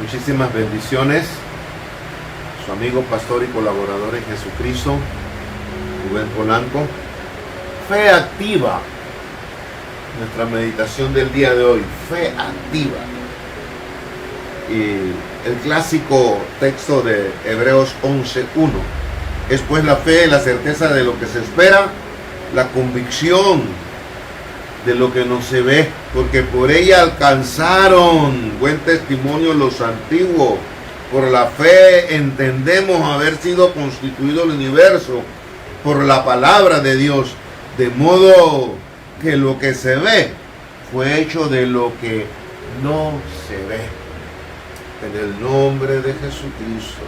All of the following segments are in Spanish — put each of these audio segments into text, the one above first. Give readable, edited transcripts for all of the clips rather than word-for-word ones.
Muchísimas bendiciones. Su amigo, pastor y colaborador en Jesucristo, Rubén Polanco. Fe activa. Nuestra meditación del día de hoy, fe activa. Y el clásico texto de Hebreos 11:1 es pues la fe, la certeza de lo que se espera, la convicción de lo que no se ve, porque por ella alcanzaron buen testimonio los antiguos. Por la fe entendemos haber sido constituido el universo por la palabra de Dios, de modo que lo que se ve fue hecho de lo que no se ve. En el nombre de Jesucristo,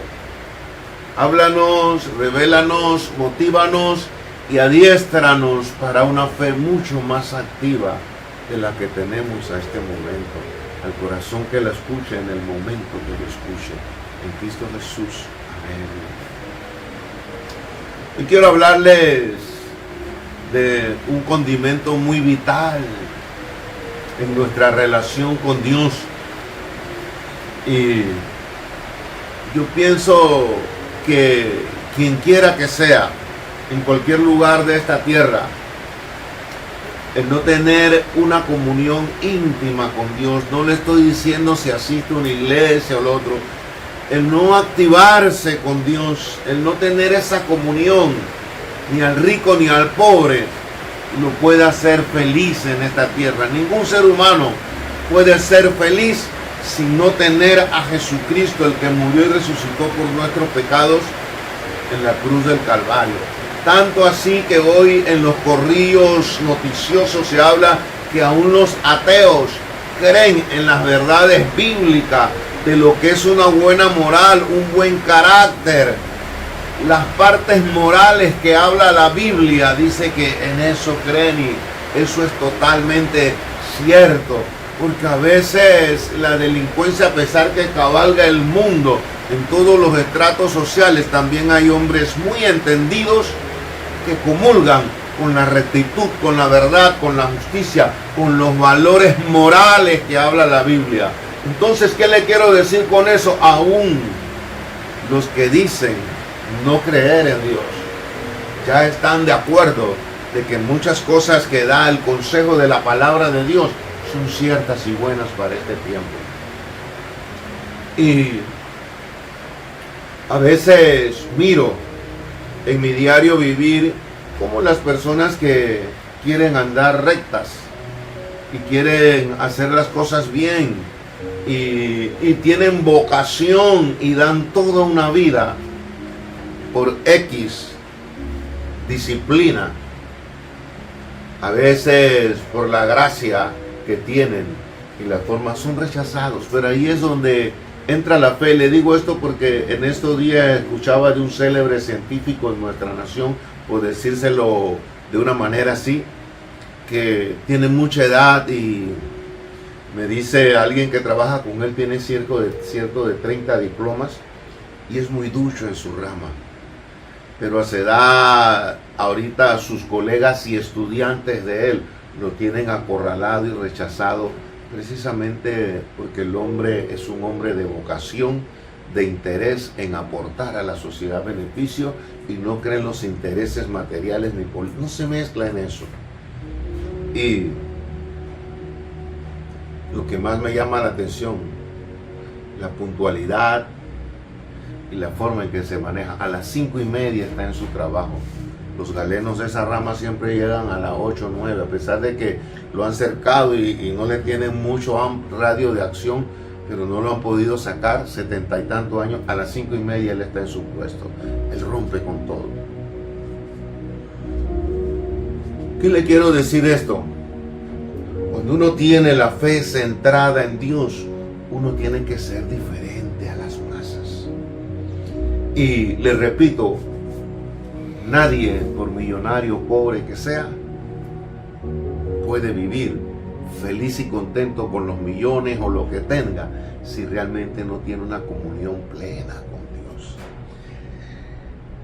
háblanos, revélanos, motívanos y adiéstranos para una fe mucho más activa de la que tenemos a este momento, al corazón que la escuche en el momento que lo escuche, en Cristo Jesús. Amén. Y quiero hablarles de un condimento muy vital en nuestra relación con Dios. Y yo pienso que quien quiera que sea, en cualquier lugar de esta tierra, el no tener una comunión íntima con Dios, no le estoy diciendo si asiste a una iglesia o lo otro, el no activarse con Dios, el no tener esa comunión, ni al rico ni al pobre, lo puede hacer feliz en esta tierra. Ningún ser humano puede ser feliz sin no tener a Jesucristo, el que murió y resucitó por nuestros pecados en la cruz del Calvario. Tanto así que hoy en los corrillos noticiosos se habla que aún los ateos creen en las verdades bíblicas de lo que es una buena moral, un buen carácter. Las partes morales que habla la Biblia, dice que en eso creen, y eso es totalmente cierto. Porque a veces la delincuencia, a pesar que cabalga el mundo en todos los estratos sociales, también hay hombres muy entendidos que comulgan con la rectitud, con la verdad, con la justicia, con los valores morales que habla la Biblia. Entonces, ¿qué le quiero decir con eso? Aún los que dicen no creer en Dios ya están de acuerdo de que muchas cosas que da el consejo de la palabra de Dios son ciertas y buenas para este tiempo. Y a veces miro en mi diario vivir como las personas que quieren andar rectas y quieren hacer las cosas bien y tienen vocación y dan toda una vida por X disciplina, a veces por la gracia que tienen y la forma, son rechazados. Pero ahí es donde entra la fe. Le digo esto porque en estos días escuchaba de un célebre científico en nuestra nación, por decírselo de una manera así, que tiene mucha edad, y me dice alguien que trabaja con él, tiene cierto de 30 diplomas y es muy ducho en su rama, pero a su edad ahorita sus colegas y estudiantes de él lo tienen acorralado y rechazado, precisamente porque el hombre es un hombre de vocación, de interés en aportar a la sociedad beneficio, y no cree en los intereses materiales ni políticos, no se mezcla en eso. Y lo que más me llama la atención, la puntualidad y la forma en que se maneja. A las 5:30 está en su trabajo. Los galenos de esa rama siempre llegan a las 8 o 9, a pesar de que lo han cercado y no le tienen mucho radio de acción, pero no lo han podido sacar. 70 y tantos años, a las 5:30 él está en su puesto. Él rompe con todo. ¿Qué le quiero decir esto? Cuando uno tiene la fe centrada en Dios, uno tiene que ser diferente a las masas. Y le repito, nadie, por millonario o pobre que sea, puede vivir feliz y contento con los millones o lo que tenga si realmente no tiene una comunión plena con Dios.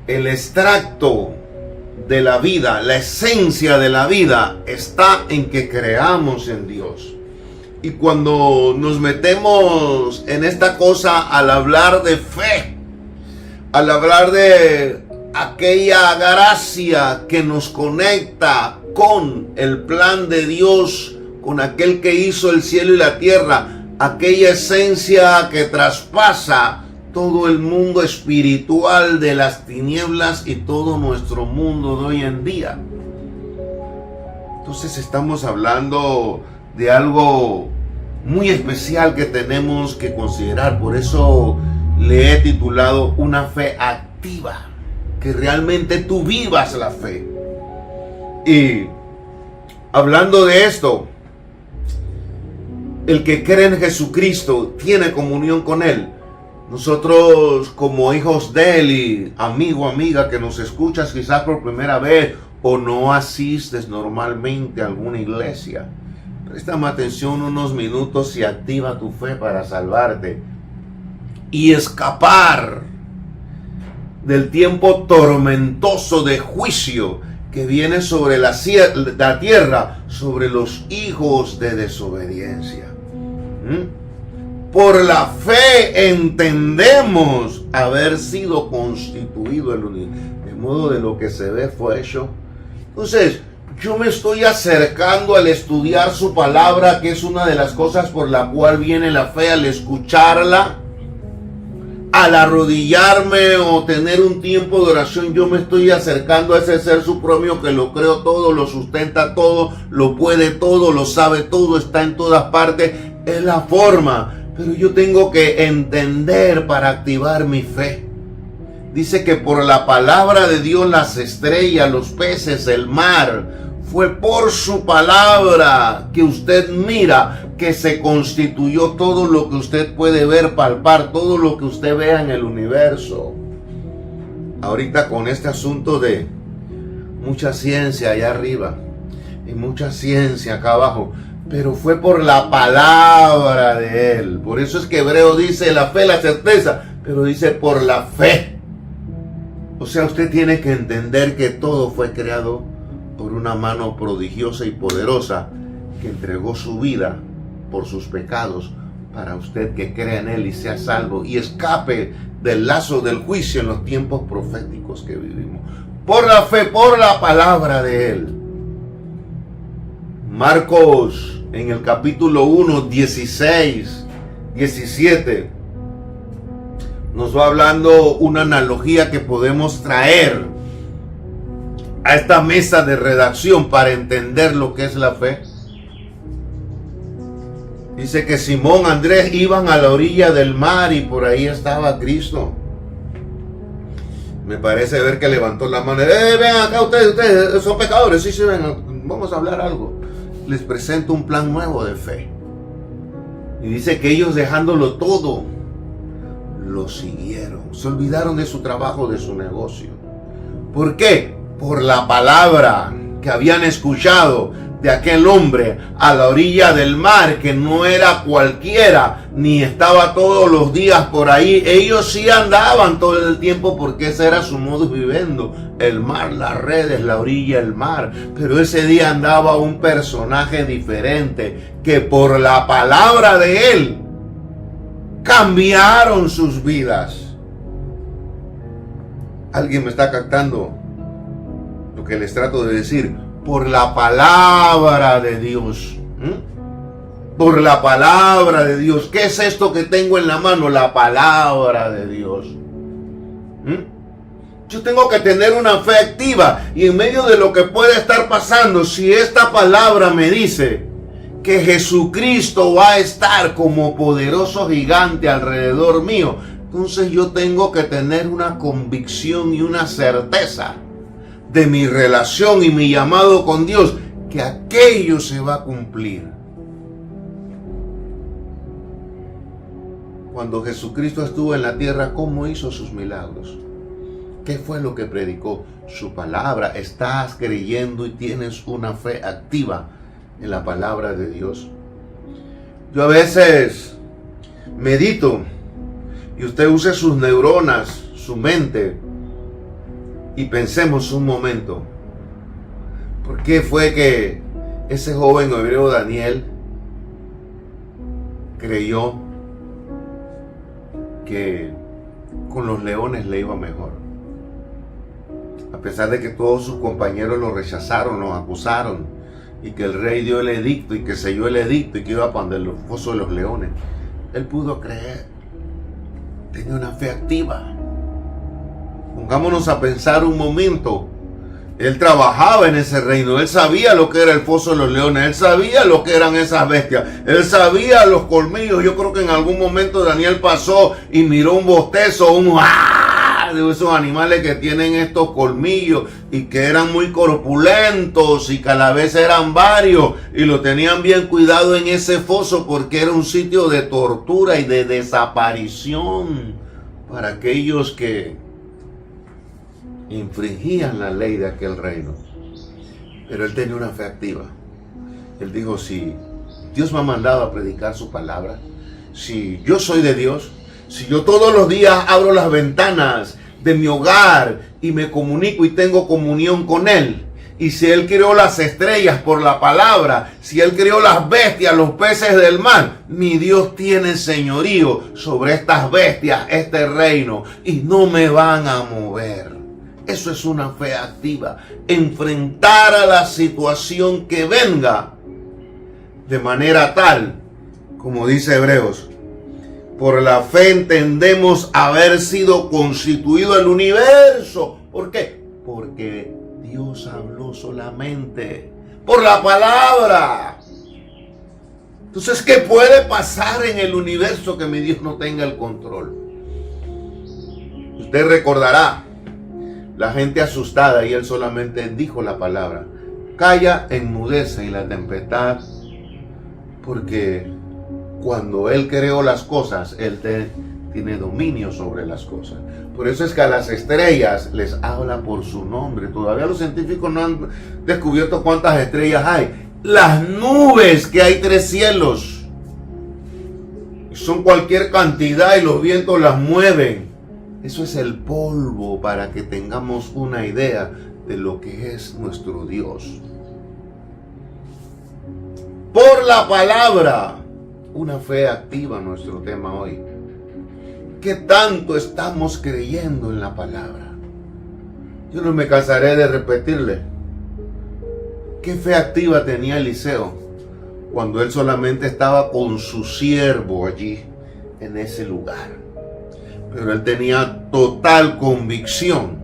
El extracto de la vida, la esencia de la vida está en que creamos en Dios. Y cuando nos metemos en esta cosa al hablar de fe, al hablar de aquella gracia que nos conecta con el plan de Dios, con aquel que hizo el cielo y la tierra, aquella esencia que traspasa todo el mundo espiritual de las tinieblas y todo nuestro mundo de hoy en día. Entonces estamos hablando de algo muy especial que tenemos que considerar. Por eso le he titulado una fe activa, que realmente tú vivas la fe. Y hablando de esto, el que cree en Jesucristo tiene comunión con Él. Nosotros como hijos de Él y amigo, amiga que nos escuchas quizás por primera vez o no asistes normalmente a alguna iglesia, préstame atención unos minutos y activa tu fe para salvarte y escapar del tiempo tormentoso de juicio que viene sobre la tierra, sobre los hijos de desobediencia. Por la fe entendemos haber sido constituido el universo, de modo de lo que se ve fue hecho. Entonces, yo me estoy acercando al estudiar su palabra, que es una de las cosas por la cual viene la fe, al escucharla, al arrodillarme o tener un tiempo de oración. Yo me estoy acercando a ese ser supremo que lo creó todo, lo sustenta todo, lo puede todo, lo sabe todo, está en todas partes. Es la forma, pero yo tengo que entender para activar mi fe. Dice que por la palabra de Dios las estrellas, los peces, el mar, fue por su palabra que usted mira que se constituyó todo lo que usted puede ver, palpar, todo lo que usted vea en el universo. Ahorita con este asunto de mucha ciencia allá arriba y mucha ciencia acá abajo, pero fue por la palabra de Él. Por eso es que Hebreo dice la fe, la certeza, pero dice por la fe. O sea, usted tiene que entender que todo fue creado por una mano prodigiosa y poderosa que entregó su vida por sus pecados para usted que crea en Él y sea salvo y escape del lazo del juicio en los tiempos proféticos que vivimos. Por la fe, por la palabra de Él. Marcos en el capítulo 1, 16, 17 nos va hablando una analogía que podemos traer a esta mesa de redacción para entender lo que es la fe. Dice que Simón, Andrés iban a la orilla del mar y por ahí estaba Cristo. Me parece ver que levantó la mano. Ven acá ustedes son pecadores. Sí, ven, vamos a hablar algo. Les presento un plan nuevo de fe. Y dice que ellos dejándolo todo, lo siguieron. Se olvidaron de su trabajo, de su negocio. ¿Por qué? Por la palabra que habían escuchado de aquel hombre a la orilla del mar, que no era cualquiera, ni estaba todos los días por ahí. Ellos sí andaban todo el tiempo porque ese era su modus vivendi. El mar, las redes, la orilla, el mar. Pero ese día andaba un personaje diferente que por la palabra de él cambiaron sus vidas. ¿Alguien me está captando lo que les trato de decir? Por la palabra de Dios. Por la palabra de Dios. ¿Qué es esto que tengo en la mano? La palabra de Dios. Yo tengo que tener una fe activa. Y en medio de lo que puede estar pasando, si esta palabra me dice que Jesucristo va a estar como poderoso gigante alrededor mío, entonces yo tengo que tener una convicción y una certeza de mi relación y mi llamado con Dios, que aquello se va a cumplir. Cuando Jesucristo estuvo en la tierra, ¿cómo hizo sus milagros? ¿Qué fue lo que predicó? Su palabra. Estás creyendo y tienes una fe activa en la palabra de Dios. Yo a veces medito y usted use sus neuronas, su mente, y pensemos un momento. ¿Por qué fue que ese joven hebreo Daniel creyó que con los leones le iba mejor. A pesar de que todos sus compañeros lo rechazaron, lo acusaron, y que el rey dio el edicto y que selló el edicto y que iba para el foso de los leones, él pudo creer. Tenía una fe activa. Pongámonos a pensar un momento. Él trabajaba en ese reino, él sabía lo que era el foso de los leones, él sabía lo que eran esas bestias, él sabía los colmillos. Yo creo que en algún momento Daniel pasó y miró un bostezo, de esos animales que tienen estos colmillos y que eran muy corpulentos y que a la vez eran varios, y lo tenían bien cuidado en ese foso porque era un sitio de tortura y de desaparición para aquellos que infringían la ley de aquel reino. Pero él tenía una fe activa. Él dijo: si Dios me ha mandado a predicar su palabra, si yo soy de Dios, si yo todos los días abro las ventanas de mi hogar y me comunico y tengo comunión con Él, y si Él creó las estrellas por la palabra, si Él creó las bestias, los peces del mar, mi Dios tiene señorío sobre estas bestias, este reino, y no me van a mover. Eso es una fe activa. Enfrentar a la situación que venga de manera tal, como dice Hebreos, por la fe entendemos haber sido constituido el universo. ¿Por qué? Porque Dios habló solamente por la palabra. Entonces, ¿qué puede pasar en el universo que mi Dios no tenga el control? Usted recordará la gente asustada y él solamente dijo la palabra: calla, enmudece, y la tempestad, porque cuando él creó las cosas, él tiene dominio sobre las cosas. Por eso es que a las estrellas les habla por su nombre. Todavía los científicos no han descubierto cuántas estrellas hay. Las nubes, que hay 3 cielos, son cualquier cantidad y los vientos las mueven. Eso es el polvo, para que tengamos una idea de lo que es nuestro Dios. Por la palabra, una fe activa, nuestro tema hoy. ¿Qué tanto estamos creyendo en la palabra? Yo no me cansaré de repetirle. ¿Qué fe activa tenía Eliseo cuando él solamente estaba con su siervo allí en ese lugar? Pero él tenía total convicción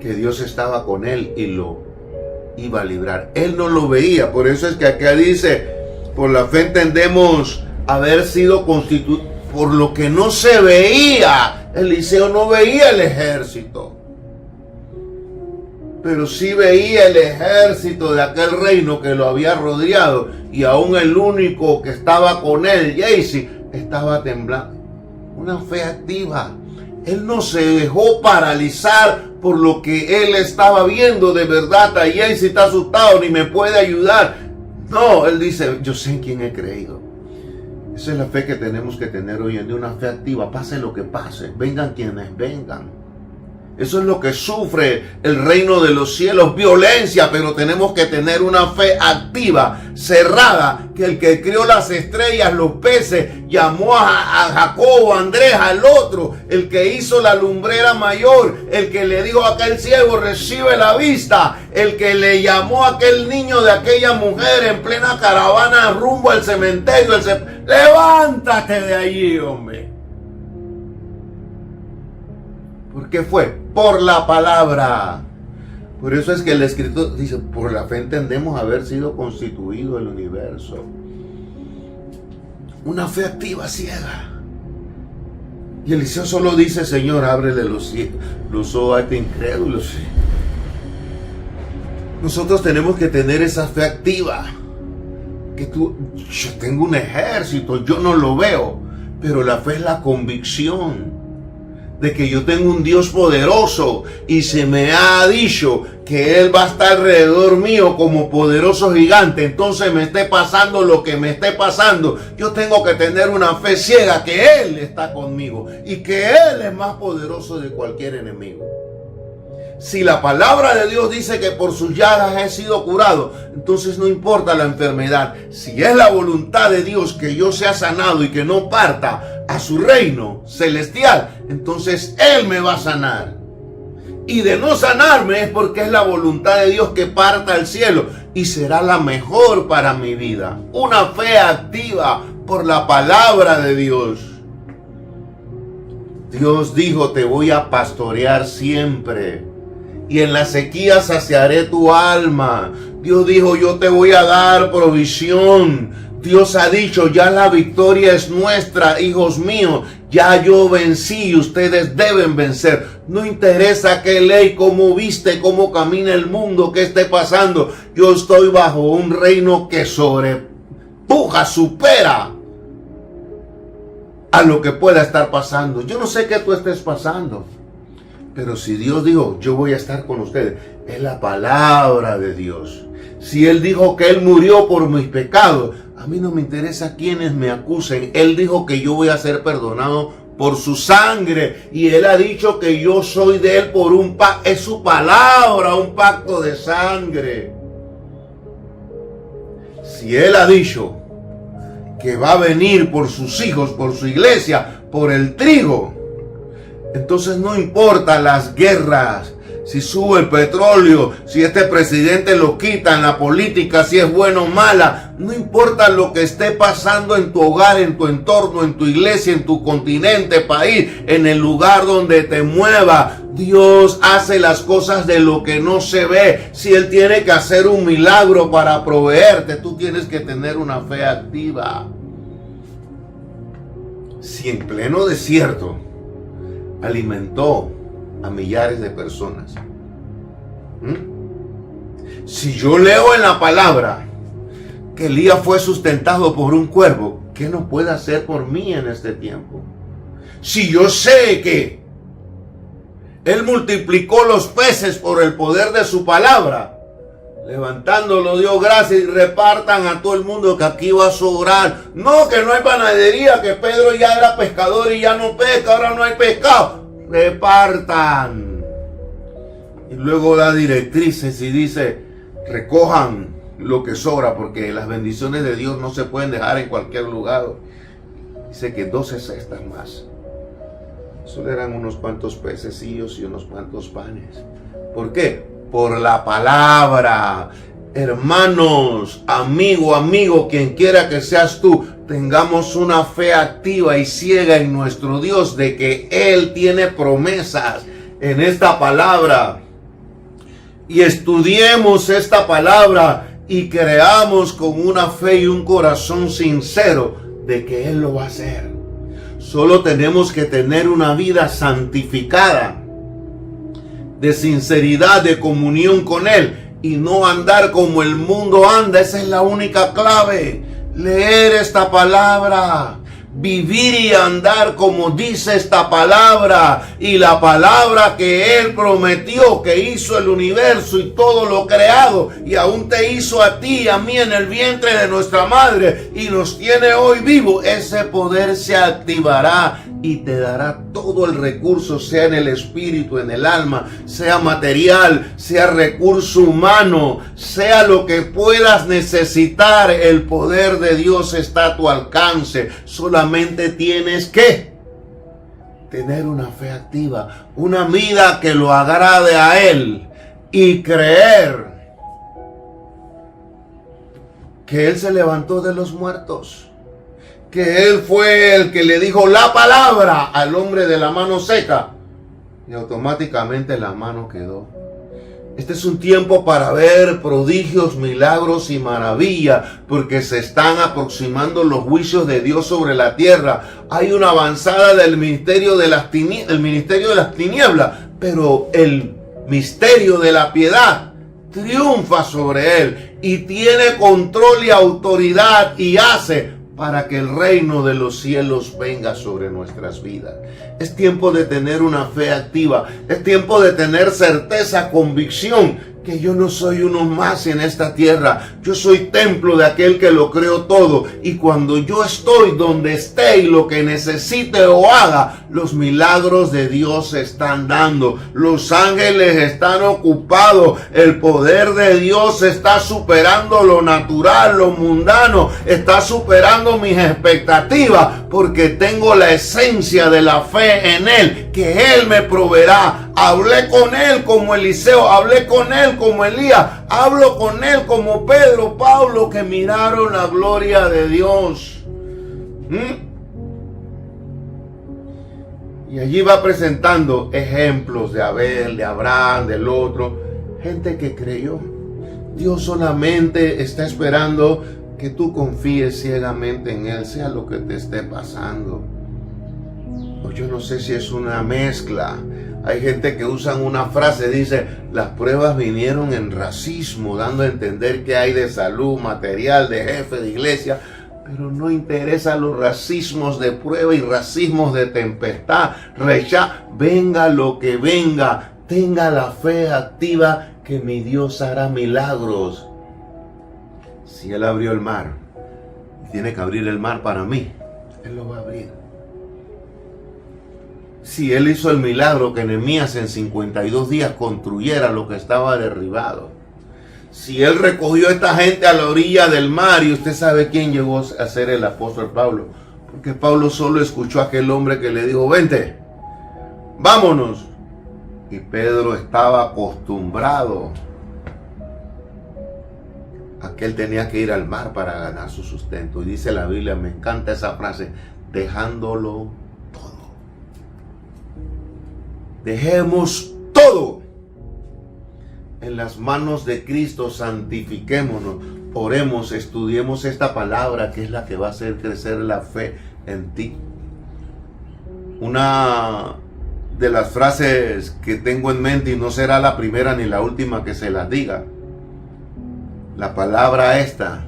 que Dios estaba con él y lo iba a librar. Él no lo veía. Por eso es que acá dice: por la fe entendemos haber sido constituido. Por lo que no se veía. Eliseo no veía el ejército, pero sí veía el ejército de aquel reino que lo había rodeado, y aún el único que estaba con él, Gehazi, estaba temblando. Una fe activa. Él no se dejó paralizar por lo que él estaba viendo. De verdad, Gehazi está asustado, ni me puede ayudar. No, él dice: yo sé en quién he creído. Esa es la fe que tenemos que tener hoy en día, una fe activa. Pase lo que pase, vengan quienes vengan. Eso es lo que sufre el reino de los cielos, violencia, pero tenemos que tener una fe activa, cerrada, que el que crió las estrellas, los peces, llamó a Jacobo, a Andrés, al otro, el que hizo la lumbrera mayor, el que le dijo a aquel ciego: recibe la vista, el que le llamó a aquel niño de aquella mujer en plena caravana rumbo al cementerio, levántate de allí, hombre. ¿Por qué fue? Por la palabra. Por eso es que el escritor dice: por la fe entendemos haber sido constituido el universo. Una fe activa, ciega. Y Eliseo solo dice: Señor, ábrele los ojos a este incrédulo. Nosotros tenemos que tener esa fe activa. Yo tengo un ejército, yo no lo veo, pero la fe es la convicción de que yo tengo un Dios poderoso, y se me ha dicho que Él va a estar alrededor mío como poderoso gigante. Entonces, me esté pasando lo que me esté pasando, yo tengo que tener una fe ciega que Él está conmigo y que Él es más poderoso de cualquier enemigo. Si la palabra de Dios dice que por sus llagas he sido curado, entonces no importa la enfermedad. Si es la voluntad de Dios que yo sea sanado y que no parta a su reino celestial, entonces Él me va a sanar. Y de no sanarme es porque es la voluntad de Dios que parta al cielo y será la mejor para mi vida. Una fe activa por la palabra de Dios. Dios dijo, te voy a pastorear siempre, y en la sequía saciaré tu alma. Dios dijo, yo te voy a dar provisión. Dios ha dicho, ya la victoria es nuestra, hijos míos. Ya yo vencí y ustedes deben vencer. No interesa qué ley, cómo viste, cómo camina el mundo, qué esté pasando. Yo estoy bajo un reino que sobrepuja, supera a lo que pueda estar pasando. Yo no sé qué tú estés pasando, pero si Dios dijo, yo voy a estar con ustedes, es la palabra de Dios. Si Él dijo que Él murió por mis pecados, a mí no me interesa quienes me acusen. Él dijo que yo voy a ser perdonado por su sangre, y Él ha dicho que yo soy de Él por un pacto. Es su palabra, un pacto de sangre. Si Él ha dicho que va a venir por sus hijos, por su iglesia, por el trigo, entonces no importa las guerras, si sube el petróleo, si este presidente lo quita, en la política, si es bueno o mala, no importa lo que esté pasando en tu hogar, en tu entorno, en tu iglesia, en tu continente, país, en el lugar donde te mueva. Dios hace las cosas de lo que no se ve. Si Él tiene que hacer un milagro para proveerte, tú tienes que tener una fe activa. Si en pleno desierto alimentó a millares de personas, si yo leo en la palabra que Elías fue sustentado por un cuervo, ¿qué no puede hacer por mí en este tiempo? Si yo sé que Él multiplicó los peces por el poder de su palabra, levantándolo dio gracias y repartan a todo el mundo que aquí va a sobrar. No, que no hay panadería, que Pedro ya era pescador y ya no pesca, ahora no hay pescado. Repartan. Y luego da directrices y dice, recojan lo que sobra, porque las bendiciones de Dios no se pueden dejar en cualquier lugar. Dice que 12 cestas más. Solo eran unos cuantos pececillos y unos cuantos panes. ¿Por qué? Por la palabra. Hermanos, amigo, quien quiera que seas tú, tengamos una fe activa y ciega en nuestro Dios de que Él tiene promesas en esta palabra. Y estudiemos esta palabra y creamos con una fe y un corazón sincero de que Él lo va a hacer. Solo tenemos que tener una vida santificada, de sinceridad, de comunión con Él, y no andar como el mundo anda. Esa es la única clave. Leer esta palabra, vivir y andar como dice esta palabra, y la palabra que Él prometió, que hizo el universo y todo lo creado, y aún te hizo a ti y a mí en el vientre de nuestra madre, y nos tiene hoy vivos. Ese poder se activará y te dará todo el recurso, sea en el espíritu, en el alma, sea material, sea recurso humano, sea lo que puedas necesitar. El poder de Dios está a tu alcance. Solamente tienes que tener una fe activa, una vida que lo agrade a Él, y creer que Él se levantó de los muertos, que Él fue el que le dijo la palabra al hombre de la mano seca, y automáticamente la mano quedó. Este es un tiempo para ver prodigios, milagros y maravillas, porque se están aproximando los juicios de Dios sobre la tierra. Hay una avanzada del ministerio de las tinieblas, pero el misterio de la piedad triunfa sobre él y tiene control y autoridad, y hace para que el reino de los cielos venga sobre nuestras vidas. Es tiempo de tener una fe activa. Es tiempo de tener certeza, convicción que yo no soy uno más en esta tierra. Yo soy templo de aquel que lo creó todo. Y cuando yo estoy donde esté y lo que necesite o haga, los milagros de Dios se están dando. Los ángeles están ocupados. El poder de Dios está superando lo natural, lo mundano. Está superando mis expectativas porque tengo la esencia de la fe en Él, que Él me proveerá. Hablé con Él como Eliseo, hablé con Él como Elías, hablo con Él como Pedro, Pablo, que miraron la gloria de Dios. Y allí va presentando ejemplos de Abel, de Abraham, del otro, gente que creyó. Dios solamente está esperando que tú confíes ciegamente en Él, sea lo que te esté pasando. O yo no sé si es una mezcla. Hay gente que usan una frase, dice, las pruebas vinieron en racismo, dando a entender que hay de salud, material, de jefe, de iglesia, pero no interesa los racismos de prueba y racismos de tempestad, venga lo que venga, tenga la fe activa que mi Dios hará milagros. Si Él abrió el mar, tiene que abrir el mar para mí, Él lo va a abrir. Si Él hizo el milagro que Nehemías en 52 días construyera lo que estaba derribado. Si Él recogió a esta gente a la orilla del mar, y usted sabe quién llegó a ser el apóstol Pablo. Porque Pablo solo escuchó a aquel hombre que le dijo, vente, vámonos. Y Pedro estaba acostumbrado a que él tenía que ir al mar para ganar su sustento. Y dice la Biblia, me encanta esa frase, dejándolo todo. Dejemos todo en las manos de Cristo, santifiquémonos, oremos, estudiemos esta palabra que es la que va a hacer crecer la fe en ti. Una de las frases que tengo en mente, y no será la primera ni la última que se las diga, la palabra esta,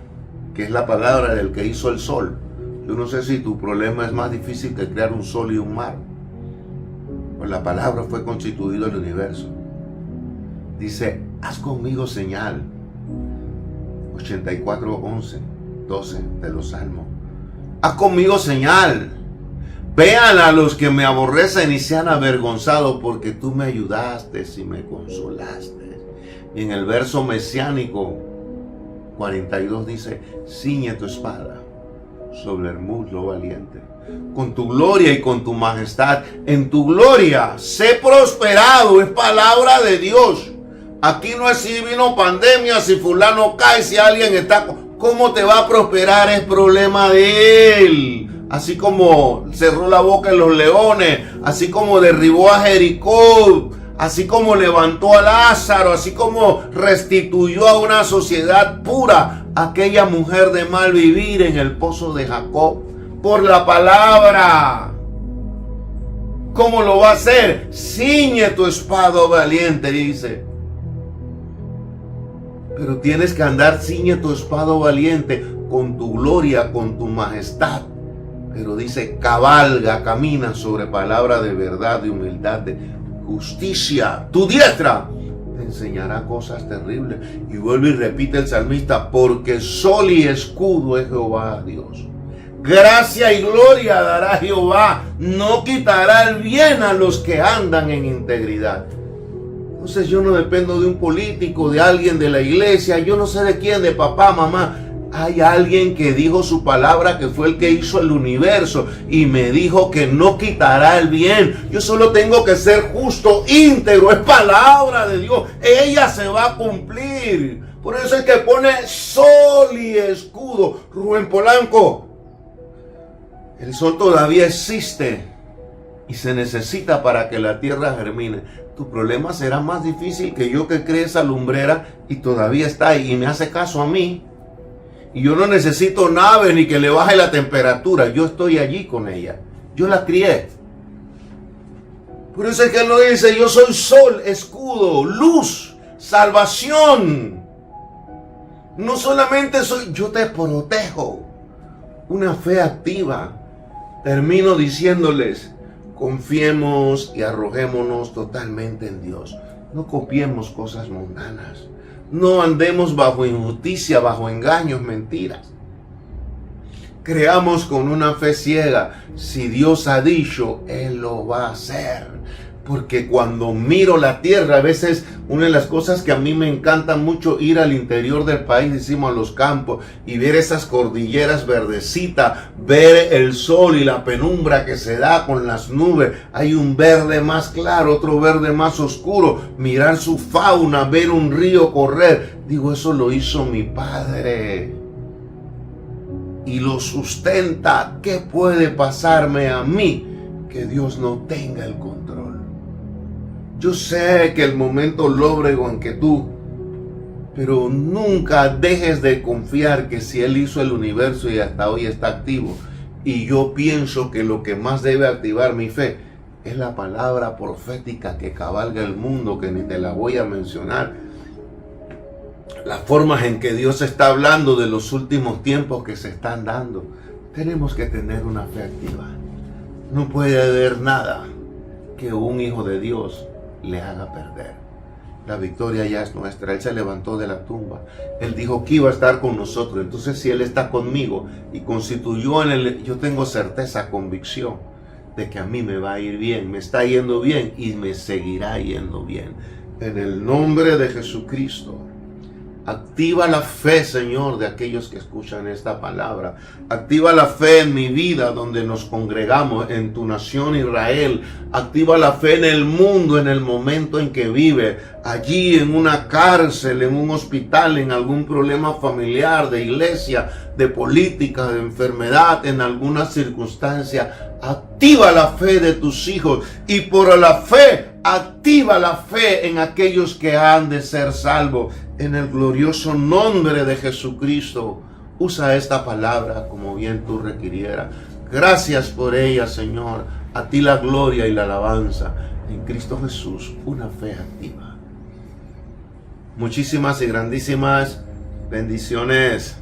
que es la palabra del que hizo el sol. Yo no sé si tu problema es más difícil que crear un sol y un mar. Pues la palabra fue constituido el universo. Dice, haz conmigo señal. 84, 11, 12 de los Salmos. Haz conmigo señal. Vean a los que me aborrecen y sean avergonzados, porque tú me ayudaste y me consolaste. Y en el verso mesiánico 42 dice, ciñe tu espada sobre el muslo valiente. Con tu gloria y con tu majestad, en tu gloria, sé prosperado, es palabra de Dios. Aquí no es si vino pandemia, si fulano cae, si alguien está... ¿Cómo te va a prosperar? Es problema de Él. Así como cerró la boca en los leones, así como derribó a Jericó, así como levantó a Lázaro, así como restituyó a una sociedad pura, aquella mujer de mal vivir en el pozo de Jacob, por la palabra. ¿Cómo lo va a hacer? Ciñe tu espada, valiente, dice. Pero tienes que andar, ciñe tu espada, valiente, con tu gloria, con tu majestad. Pero dice, cabalga, camina sobre palabra de verdad, de humildad, de justicia. Tu diestra te enseñará cosas terribles. Y vuelve y repite el salmista, porque sol y escudo es Jehová Dios. Gracia y gloria dará Jehová, no quitará el bien a los que andan en integridad. Entonces yo no dependo de un político, de alguien de la iglesia, yo no sé de quién, de papá, mamá. Hay alguien que dijo su palabra, que fue el que hizo el universo y me dijo que no quitará el bien. Yo solo tengo que ser justo, íntegro, es palabra de Dios. Ella se va a cumplir. Por eso es que pone sol y escudo. Rubén Polanco, el sol todavía existe y se necesita para que la tierra germine. Tu problema será más difícil que yo que cree esa lumbrera y todavía está ahí y me hace caso a mí. Y yo no necesito nave ni que le baje la temperatura. Yo estoy allí con ella. Yo la crié. Por eso es que él lo dice, yo soy sol, escudo, luz, salvación. No solamente soy, yo te protejo. Una fe activa. Termino diciéndoles, confiemos y arrojémonos totalmente en Dios. No copiemos cosas mundanas. No andemos bajo injusticia, bajo engaños, mentiras. Creamos con una fe ciega. Si Dios ha dicho, Él lo va a hacer. Porque cuando miro la tierra, a veces una de las cosas que a mí me encanta mucho ir al interior del país, decimos a los campos, y ver esas cordilleras verdecitas, ver el sol y la penumbra que se da con las nubes. Hay un verde más claro, otro verde más oscuro. Mirar su fauna, ver un río correr. Digo, eso lo hizo mi padre y lo sustenta. ¿Qué puede pasarme a mí que Dios no tenga el control? Yo sé que el momento lóbrego en que tú, pero nunca dejes de confiar que si Él hizo el universo y hasta hoy está activo, y yo pienso que lo que más debe activar mi fe es la palabra profética que cabalga el mundo, que ni te la voy a mencionar. Las formas en que Dios está hablando de los últimos tiempos que se están dando. Tenemos que tener una fe activa. No puede haber nada que un hijo de Dios le haga perder. La victoria ya es nuestra. Él se levantó de la tumba. Él dijo que iba a estar con nosotros. Entonces, si Él está conmigo y constituyó en Él, yo tengo certeza, convicción de que a mí me va a ir bien. Me está yendo bien y me seguirá yendo bien. En el nombre de Jesucristo. Activa la fe, Señor, de aquellos que escuchan esta palabra. Activa la fe en mi vida donde nos congregamos, en tu nación Israel. Activa la fe en el mundo, en el momento en que vive. Allí en una cárcel, en un hospital, en algún problema familiar, de iglesia, de política, de enfermedad, en alguna circunstancia. Activa la fe de tus hijos y por la fe, activa la fe en aquellos que han de ser salvos. En el glorioso nombre de Jesucristo, usa esta palabra como bien tú requirieras. Gracias por ella, Señor. A ti la gloria y la alabanza. En Cristo Jesús, una fe activa. Muchísimas y grandísimas bendiciones.